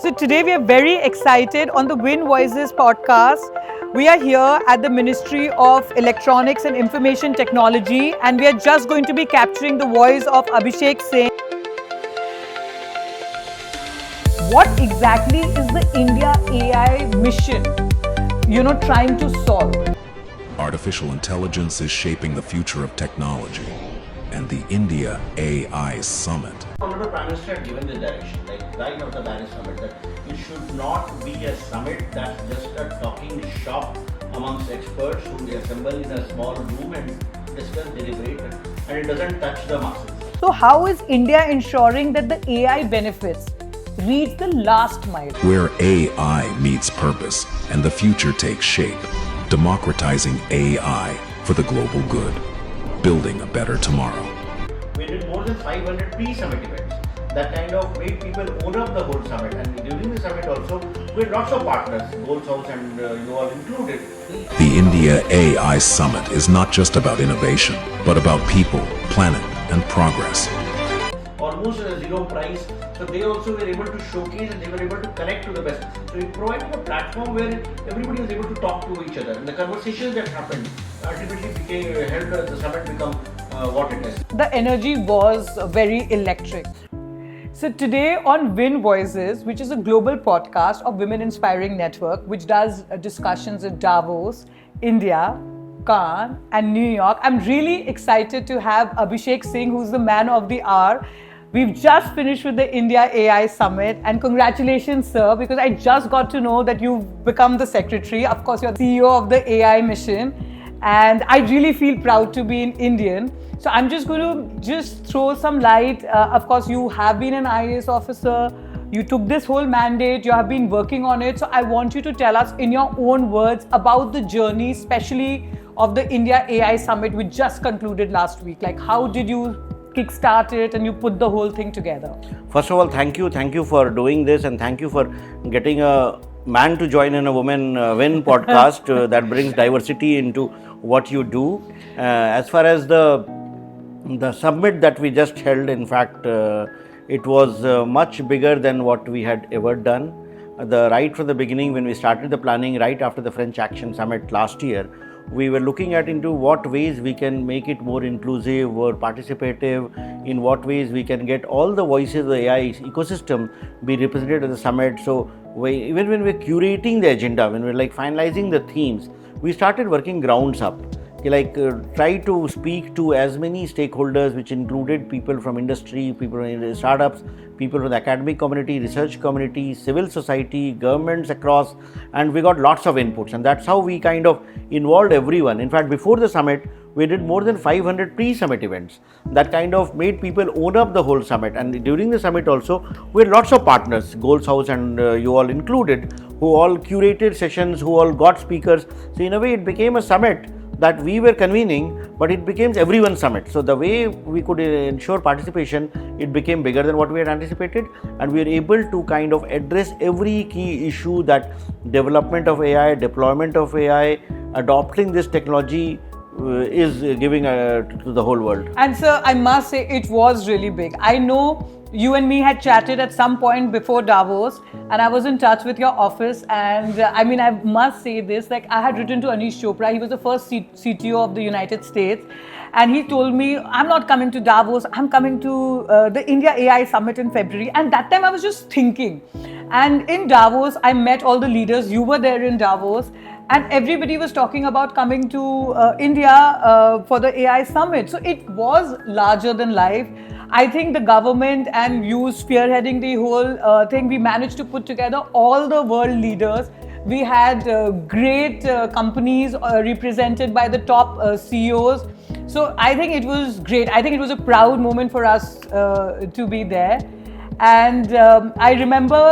So today we are very excited on the Win Voices podcast. We are here at the Ministry of Electronics and Information Technology, and we are just going to be capturing the voice of Abhishek Singh. What exactly is the India AI mission, trying to solve? Artificial intelligence is shaping the future of technology, and the India AI Summit. Honorable Prime Minister had given the direction, like right after the Paris Summit, that it should not be a summit that's just a talking shop amongst experts who assemble in a small room and discuss, deliberate, and it doesn't touch the masses. So how is India ensuring that the AI benefits reach the last mile? Where AI meets purpose and the future takes shape, democratizing AI for the global good, building a better tomorrow. We did more than 500 pre-summit events that kind of made people own up the whole summit, and during the summit also we had lots of partners, Goals House and you all included. The India AI Summit is not just about innovation, but about people, planet, and progress. Almost a zero price, so they also were able to showcase and they were able to connect to the best. So we provided a platform where everybody was able to talk to each other, and the conversations that happened ultimately helped the summit become what it is. The energy was very electric. So today on Win Voices, which is a global podcast of Women Inspiring Network, which does discussions in Davos, India, Cannes and New York, I'm really excited to have Abhishek Singh, who's the man of the hour. We've just finished with the India AI Summit, and congratulations, sir, because I just got to know that you've become the secretary. Of course, you're the CEO of the AI mission, and I really feel proud to be an Indian. So I'm just going to throw some light. Of course, you have been an IAS officer. You took this whole mandate. You have been working on it. So I want you to tell us in your own words about the journey, especially of the India AI Summit, which just concluded last week. Like, how did you kickstart it and you put the whole thing together? First of all, thank you for doing this, and thank you for getting a man to join in a woman win podcast that brings diversity into what you do. As far as the summit that we just held, in fact, it was much bigger than what we had ever done. Right from the beginning, when we started the planning, right after the French Action Summit last year, we were looking at into what ways we can make it more inclusive, more participative, in what ways we can get all the voices of the AI ecosystem be represented at the summit. So even when we're curating the agenda, when we're finalizing the themes, we started working grounds up. Try to speak to as many stakeholders, which included people from industry, people from startups, people from the academic community, research community, civil society, governments across, and we got lots of inputs, and that's how we kind of involved everyone. In fact, before the summit, we did more than 500 pre-summit events that kind of made people own up the whole summit. And during the summit also, we had lots of partners, Goals House and you all included, who all curated sessions, who all got speakers. So in a way, it became a summit that we were convening, but it became everyone's summit. So the way we could ensure participation, it became bigger than what we had anticipated, and we were able to kind of address every key issue that development of AI, deployment of AI, adopting this technology is giving to the whole world. And sir, I must say it was really big. I know you and me had chatted at some point before Davos, and I was in touch with your office, and I must say this, I had written to Anish Chopra. He was the first CTO of the United States, and he told me, I'm not coming to Davos, I'm coming to the India AI Summit in February. And that time I was just thinking, and in Davos I met all the leaders. You were there in Davos, and everybody was talking about coming to India for the AI Summit. So it was larger than life. I think the government and you spearheading the whole thing, we managed to put together all the world leaders. We had great companies represented by the top CEOs. So I think it was great. I think it was a proud moment for us to be there. And I remember,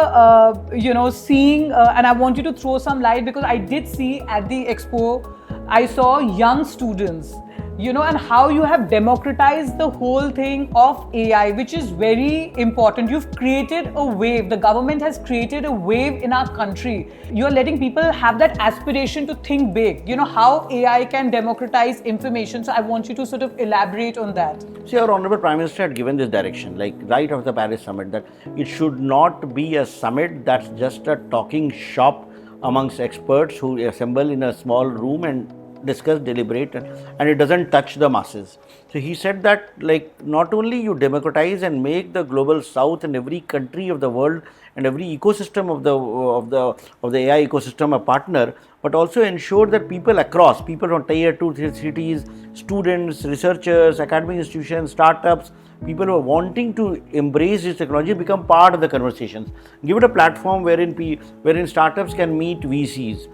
seeing, and I want you to throw some light, because I did see at the expo, I saw young students and how you have democratized the whole thing of AI, which is very important. You've created a wave. The government has created a wave in our country. You're letting people have that aspiration to think big. How AI can democratize information. So I want you to sort of elaborate on that. See, our Honorable Prime Minister had given this direction, like right after the Paris Summit, that it should not be a summit that's just a talking shop amongst experts who assemble in a small room and discuss, deliberate, and it doesn't touch the masses. So he said that, like, not only you democratize and make the global south and every country of the world and every ecosystem of the AI ecosystem a partner, but also ensure that people from tier 2 cities, students, researchers, academic institutions, startups, people who are wanting to embrace this technology become part of the conversations. Give it a platform wherein startups can meet VCs,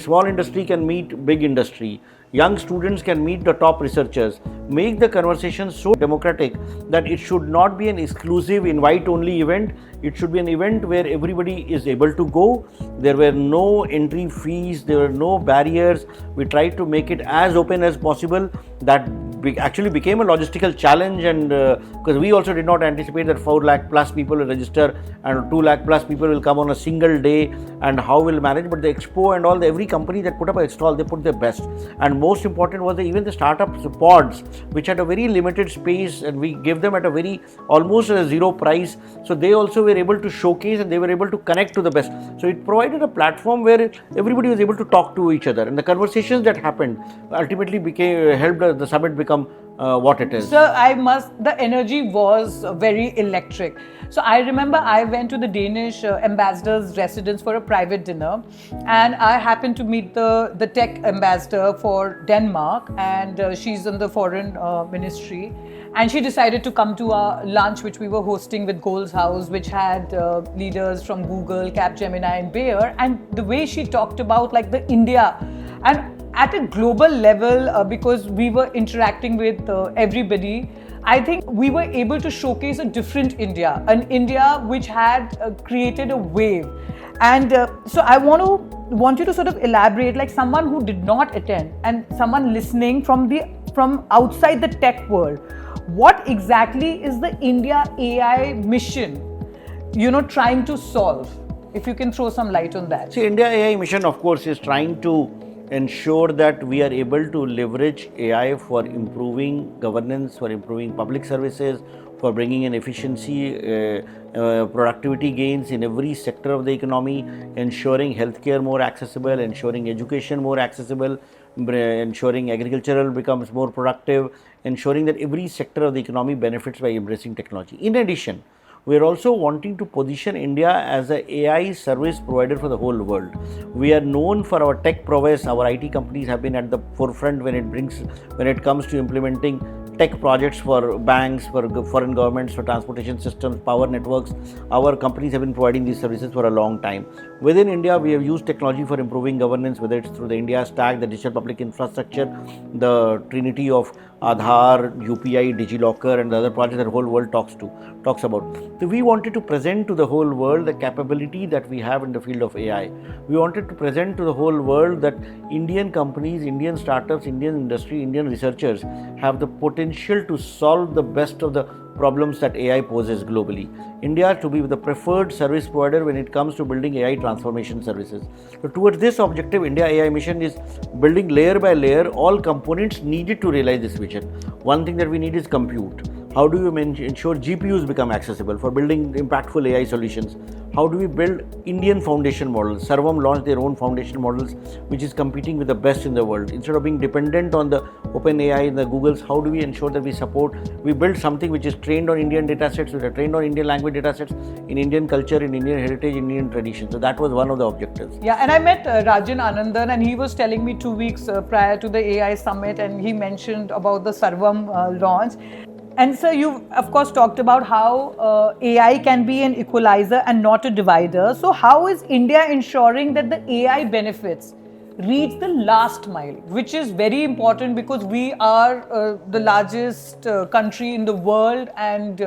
small industry can meet big industry, young students can meet the top researchers. Make the conversation so democratic that it should not be an exclusive invite-only event. It should be an event where everybody is able to go. There were no entry fees, there were no barriers. We tried to make it as open as possible. That actually became a logistical challenge, and because we also did not anticipate that 4 lakh plus people will register and 2 lakh plus people will come on a single day, and how we'll manage. But the expo and every company that put up a stall, they put their best. And most important was even the startup pods, which had a very limited space, and we gave them at a very almost a zero price. So they also were able to showcase and they were able to connect to the best. So it provided a platform where everybody was able to talk to each other, and the conversations that happened ultimately helped the summit become what it is. So the energy was very electric. So I remember I went to the Danish ambassador's residence for a private dinner, and I happened to meet the tech ambassador for Denmark, and she's in the foreign ministry. And she decided to come to our lunch, which we were hosting with Gold's House, which had leaders from Google, Capgemini, and Bayer. And the way she talked about like the India, and at a global level, because we were interacting with everybody, I think we were able to showcase a different India, an India which had created a wave. And so I want you to sort of elaborate, like someone who did not attend and someone listening from outside the tech world. What exactly is the India AI mission, trying to solve? If you can throw some light on that. See, India AI mission, of course, is trying to ensure that we are able to leverage AI for improving governance, for improving public services, for bringing in efficiency, productivity gains in every sector of the economy, ensuring healthcare more accessible, ensuring education more accessible, ensuring agricultural becomes more productive, ensuring that every sector of the economy benefits by embracing technology. In addition, we are also wanting to position India as an AI service provider for the whole world. We are known for our tech prowess. Our IT companies have been at the forefront when it comes to implementing tech projects for banks, for foreign governments, for transportation systems, power networks. Our companies have been providing these services for a long time. Within India, we have used technology for improving governance, whether it's through the India Stack, the digital public infrastructure, the trinity of Aadhaar, UPI, DigiLocker, and the other projects that the whole world talks about. So we wanted to present to the whole world the capability that we have in the field of AI. We wanted to present to the whole world that Indian companies, Indian startups, Indian industry, Indian researchers have the potential to solve the best of the problems that AI poses globally. India to be the preferred service provider when it comes to building AI transformation services. So towards this objective, India AI mission is building layer by layer all components needed to realize this vision. One thing that we need is compute. How do you ensure GPUs become accessible for building impactful AI solutions? How do we build Indian foundation models? Sarvam launched their own foundation models, which is competing with the best in the world. Instead of being dependent on the OpenAI and the Googles, how do we ensure that we build something which is trained on Indian datasets, which are trained on Indian language datasets, in Indian culture, in Indian heritage, in Indian tradition. So that was one of the objectives. Yeah, and I met Rajan Anandan, and he was telling me 2 weeks prior to the AI summit, and he mentioned about the Sarvam launch. And so you've, of course, talked about how AI can be an equalizer and not a divider. So how is India ensuring that the AI benefits reach the last mile, which is very important because we are the largest country in the world, and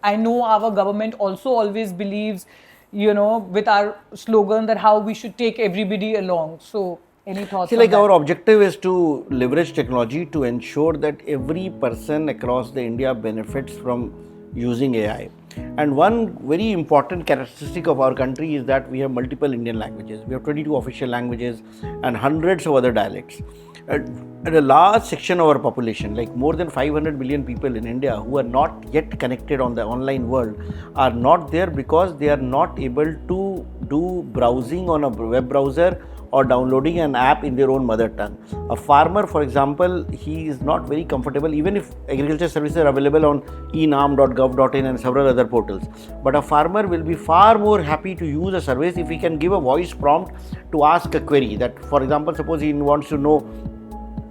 I know our government also always believes, with our slogan that how we should take everybody along. So Any thoughts See, on like that? our objective is to leverage technology to ensure that every person across the India benefits from using AI. And one very important characteristic of our country is that we have multiple Indian languages. We have 22 official languages and hundreds of other dialects. And a large section of our population, like more than 500 million people in India who are not yet connected on the online world, are not there because they are not able to do browsing on a web browser or downloading an app in their own mother tongue. A farmer, for example, he is not very comfortable, even if agriculture services are available on enam.gov.in and several other portals. But a farmer will be far more happy to use a service if he can give a voice prompt to ask a query. That, for example, suppose he wants to know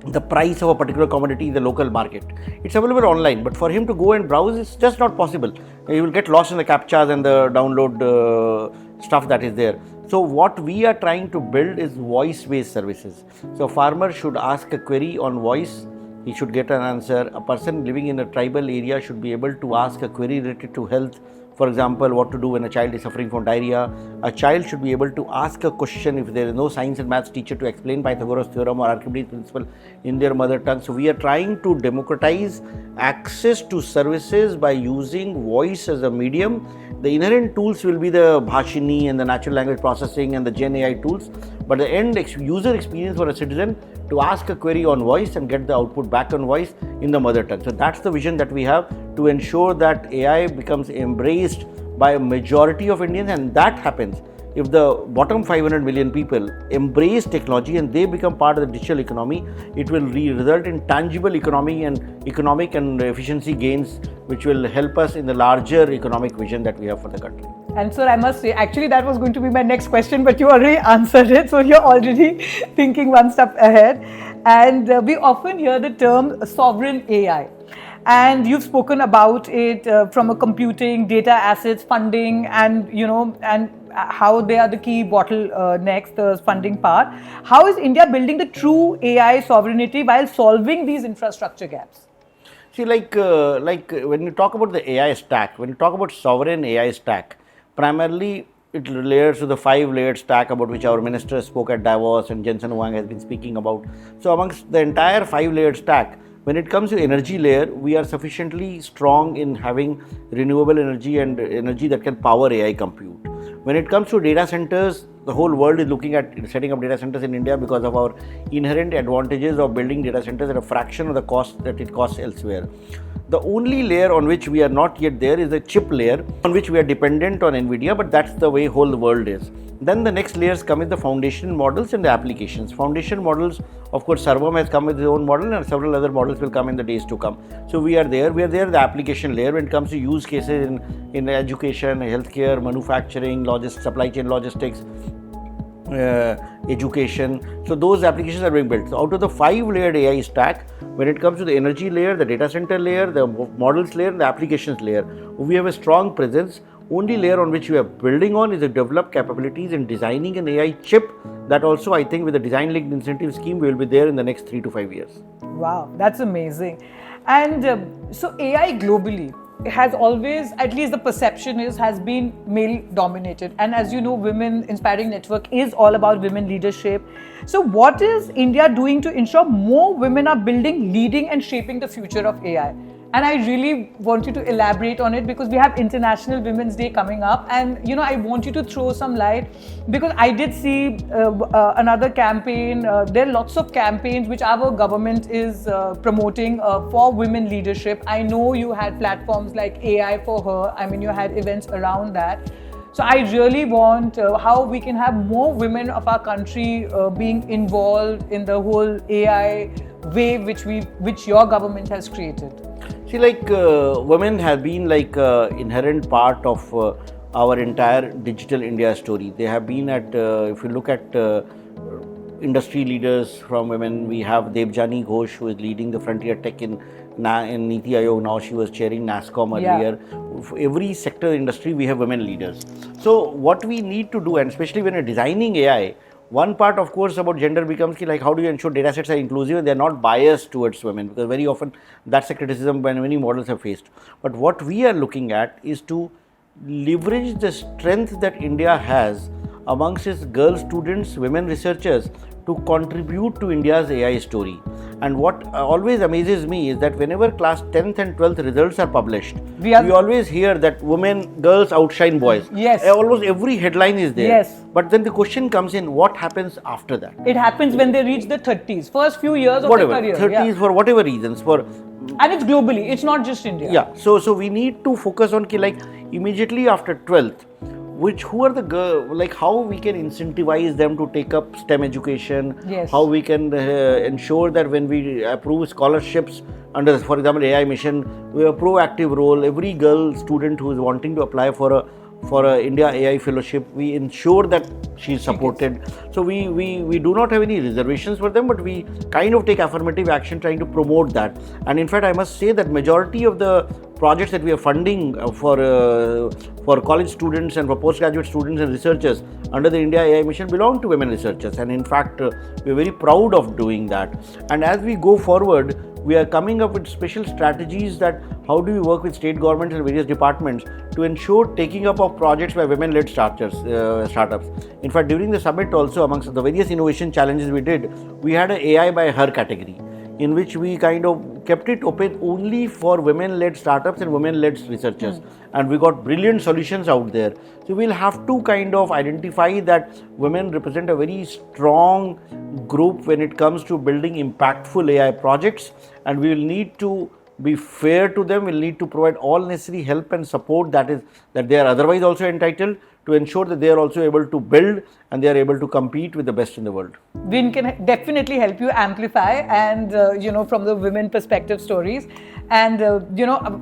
the price of a particular commodity in the local market. It's available online, but for him to go and browse, it's just not possible. He will get lost in the captchas and the download stuff that is there. So what we are trying to build is voice-based services. So a farmer should ask a query on voice, he should get an answer. A person living in a tribal area should be able to ask a query related to health. For example, what to do when a child is suffering from diarrhea. A child should be able to ask a question if there is no science and maths teacher to explain Pythagoras theorem or Archimedes principle in their mother tongue. So we are trying to democratize access to services by using voice as a medium. The inherent tools will be the Bhashini and the natural language processing and the Gen AI tools, but the end user experience for a citizen to ask a query on voice and get the output back on voice in the mother tongue. So that's the vision that we have, to ensure that AI becomes embraced by a majority of Indians, and that happens if the bottom 500 million people embrace technology and they become part of the digital economy. It will result in tangible economic and efficiency gains, which will help us in the larger economic vision that we have for the country. And sir, I must say, actually that was going to be my next question, but you already answered it. So you're already thinking one step ahead. And we often hear the term sovereign AI. And you've spoken about it from a computing, data assets, funding, and how they are the key bottlenecks, the funding part. How is India building the true AI sovereignty while solving these infrastructure gaps? See, like when you talk about the AI stack, when you talk about sovereign AI stack, primarily it relates to the 5-layered stack about which our minister spoke at Davos and Jensen Huang has been speaking about. So amongst the entire 5-layered stack, when it comes to energy layer, we are sufficiently strong in having renewable energy and energy that can power AI compute. When it comes to data centers, the whole world is looking at setting up data centers in India because of our inherent advantages of building data centers at a fraction of the cost that it costs elsewhere. The only layer on which we are not yet there is the chip layer, on which we are dependent on NVIDIA, but that's the way whole world is. Then the next layers come with the foundation models and the applications. Foundation models, of course, Sarvam has come with his own model, and several other models will come in the days to come. So we are there. We are there, the application layer, when it comes to use cases in education, healthcare, manufacturing, supply chain logistics, education. So those applications are being built. So out of the 5-layered AI stack, when it comes to the energy layer, the data center layer, the models layer, and the applications layer, we have a strong presence. Only layer on which we are building on is the developed capabilities in designing an AI chip. That also, I think, with the design linked incentive scheme, we will be there in the next 3 to 5 years. Wow, that's amazing. And so AI globally has always, at least the perception is, has been male dominated. And as you know, Women Inspiring Network is all about women leadership. So what is India doing to ensure more women are building, leading and shaping the future of AI? And I really want you to elaborate on it, because we have International Women's Day coming up, and I want you to throw some light, because I did see another campaign. There are lots of campaigns which our government is promoting for women leadership. I know you had platforms like AI for Her. I mean, you had events around that. So I really want how we can have more women of our country being involved in the whole AI wave which your government has created. See, women have been inherent part of our entire digital India story. They have been if you look at industry leaders from women, we have Debjani Ghosh, who is leading the frontier tech in Niti Aayog. Now she was chairing NASSCOM earlier. Yeah. For every sector industry, we have women leaders. So what we need to do, and especially when you're designing AI, one part, of course, about gender becomes how do you ensure data sets are inclusive and they're not biased towards women, because very often that's a criticism when many models have faced. But what we are looking at is to leverage the strength that India has amongst its girl students, women researchers, to contribute to India's AI story. And what always amazes me is that whenever class 10th and 12th results are published, we always hear that girls outshine boys. Yes. Almost every headline is there. Yes. But then the question comes in, what happens after that? It happens when they reach the 30s, first few years of their career. 30s for whatever reasons. And it's globally, it's not just India. Yeah, so we need to focus on immediately after 12th, who are the girls, how we can incentivize them to take up STEM education, yes. How we can ensure that when we approve scholarships under, for example, AI mission, we have a proactive role. Every girl student who is wanting to apply for a India AI fellowship, we ensure that she is supported. So we do not have any reservations for them, but we kind of take affirmative action trying to promote that. And in fact, I must say that majority of the projects that we are funding for college students and for postgraduate students and researchers under the India AI mission belong to women researchers. And in fact, we are very proud of doing that. And as we go forward, we are coming up with special strategies that how do we work with state governments and various departments to ensure taking up of projects by women-led startups. In fact, during the summit also, amongst the various innovation challenges we did, we had an AI by her category, in which we kind of kept it open only for women-led startups and women-led researchers. And we got brilliant solutions out there. So we'll have to kind of identify that women represent a very strong group when it comes to building impactful AI projects, and we will need to be fair to them. We'll need to provide all necessary help and support that they are otherwise also entitled, to ensure that they are also able to build and they are able to compete with the best in the world. Win can definitely help you amplify and, from the women perspective stories. And,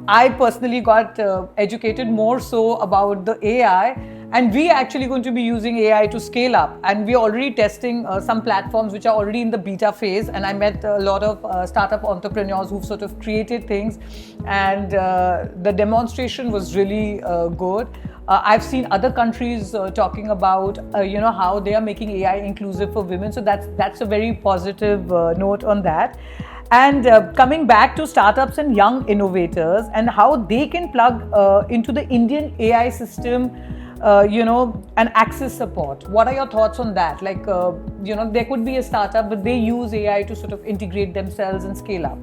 I personally got educated more so about the AI, and we are actually going to be using AI to scale up. And we are already testing some platforms which are already in the beta phase. And I met a lot of startup entrepreneurs who've sort of created things, and the demonstration was really good. I've seen other countries talking about, how they are making AI inclusive for women. So that's a very positive note on that. And coming back to startups and young innovators and how they can plug into the Indian AI system, and access support. What are your thoughts on that? There could be a startup, but they use AI to sort of integrate themselves and scale up.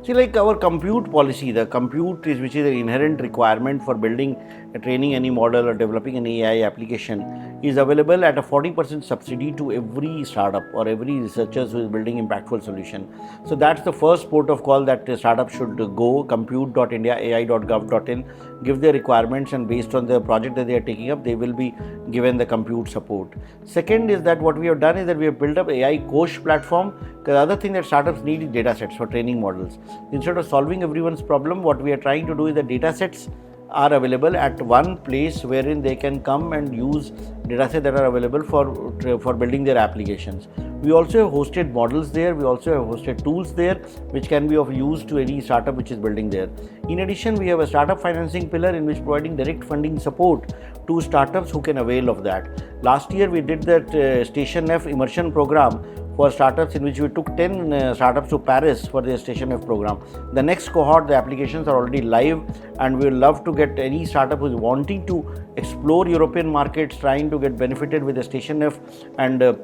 See, our compute policy, the compute which is an inherent requirement for building, training any model or developing an AI application, is available at a 40% subsidy to every startup or every researcher who is building impactful solution. So that's the first port of call that a startup should go, compute.indiaai.gov.in, give their requirements, and based on the project that they are taking up, they will be given the compute support. Second is that what we have done is that we have built up AI Kosh platform, because the other thing that startups need is data sets for training models. Instead of solving everyone's problem, what we are trying to do is the data sets are available at one place wherein they can come and use datasets that are available for building their applications. We also have hosted models there. We also have hosted tools there which can be of use to any startup which is building there. In addition, we have a startup financing pillar in which providing direct funding support to startups who can avail of that. Last year we did that Station F immersion program for startups, in which we took 10 startups to Paris for the Station F program. The next cohort, the applications are already live, and we would love to get any startup who is wanting to explore European markets, trying to get benefited with the Station F and the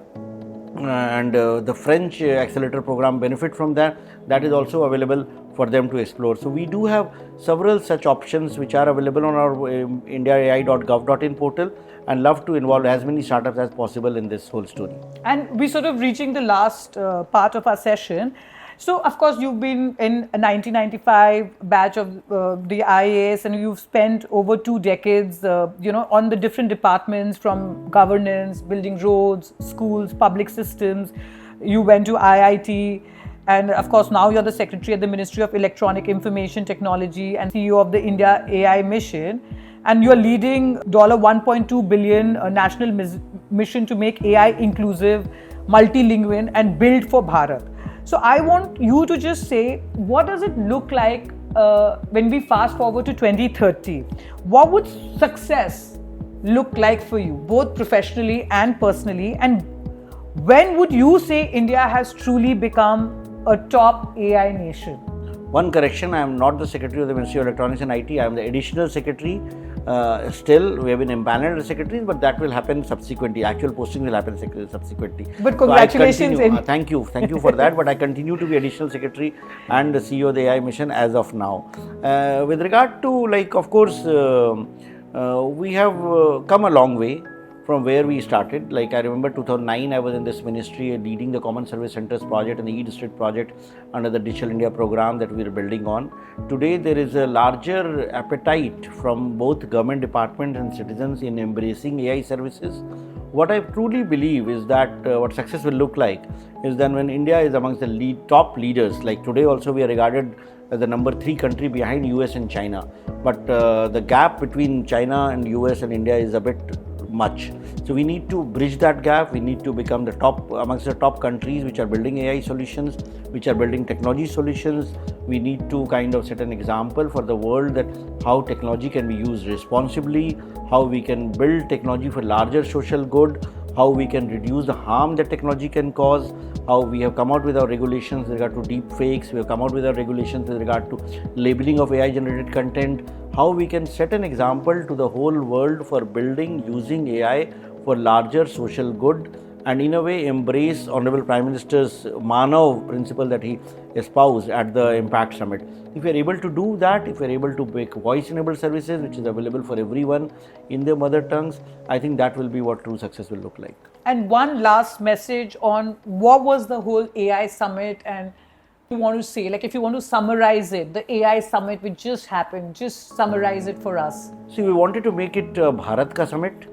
French accelerator program benefit from that. That is also available for them to explore. So we do have several such options which are available on our indiaai.gov.in portal, and love to involve as many startups as possible in this whole story. And we're sort of reaching the last part of our session. So, of course, you've been in a 1995 batch of the IAS, and you've spent over 2 decades, on the different departments, from governance, building roads, schools, public systems. You went to IIT, and of course, now you're the secretary at the Ministry of Electronic Information Technology and CEO of the India AI Mission. And you're leading $1.2 billion national mission to make AI inclusive, multilingual, and build for Bharat. So I want you to just say, what does it look like when we fast forward to 2030? What would success look like for you, both professionally and personally? And when would you say India has truly become a top AI nation? One correction, I am not the Secretary of the Ministry of Electronics and IT. I am the Additional Secretary Still, we have been empaneled as secretaries, but that will happen subsequently. Actual posting will happen subsequently. But congratulations! Thank you for that. But I continue to be additional secretary and the CEO of the AI mission as of now. With regard to, like, of course, we have come a long way from where we started. Like, I remember 2009, I was in this ministry leading the Common Service Centers project and the e-district project under the Digital India program that we are building on. Today, there is a larger appetite from both government departments and citizens in embracing AI services. What I truly believe is that what success will look like is then when India is amongst the top leaders, like today also we are regarded as the number 3 country behind US and China. But the gap between China and US and India is a bit much. So we need to bridge that gap. We need to become the top amongst the top countries which are building AI solutions, which are building technology solutions. We need to kind of set an example for the world that how technology can be used responsibly, how we can build technology for larger social good, how we can reduce the harm that technology can cause, how we have come out with our regulations with regard to deep fakes, we have come out with our regulations with regard to labeling of AI generated content, how we can set an example to the whole world for building using AI for larger social good, and in a way embrace Honorable Prime Minister's Manav principle that he espoused at the Impact Summit. If we are able to do that, if we are able to make voice-enabled services which is available for everyone in their mother tongues, I think that will be what true success will look like. And one last message on what was the whole AI summit, and you want to say, like if you want to summarize it, the AI summit which just happened, just summarize it for us. See, we wanted to make it Bharat Ka Summit.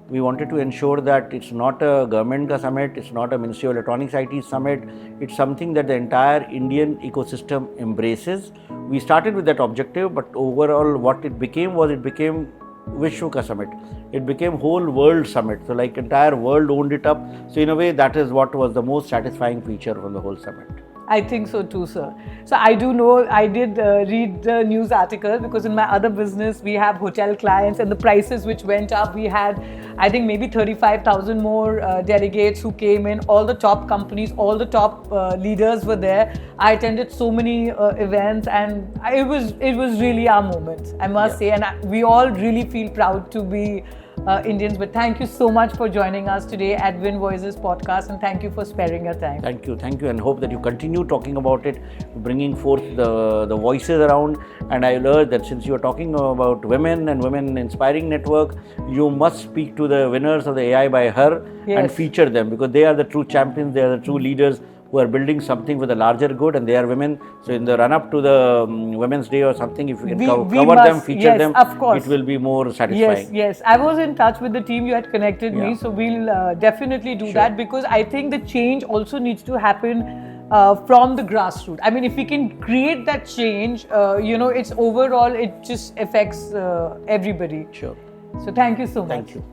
We wanted to ensure that it's not a government ka summit, it's not a Ministry of Electronics IT summit, it's something that the entire Indian ecosystem embraces. We started with that objective, but overall what it became was it became Vishwa Ka Summit. It became whole world summit. So like entire world owned it up. So in a way that is what was the most satisfying feature from the whole summit. I think so too, sir. So I do know, I did read the news article because in my other business, we have hotel clients and the prices which went up. We had, I think maybe 35,000 more delegates who came in, all the top companies, all the top leaders were there. I attended so many events and it was really our moment, I must say. And we all really feel proud to be Indians. But thank you so much for joining us today at Win Voices podcast, and thank you for sparing your time. Thank you, and hope that you continue talking about it, bringing forth the voices around. And I urge that since you are talking about women and women inspiring network, you must speak to the winners of the AI by Her and feature them, because they are the true champions, they are the true leaders who are building something for the larger good, and they are women. So in the run up to the Women's Day or something, if you can cover them, feature them, of course, it will be more satisfying. Yes. I was in touch with the team, you had connected me, so we'll definitely do that, because I think the change also needs to happen from the grassroots. I mean, if we can create that change, it's overall, it just affects everybody. Sure. So thank you so much. Thank you.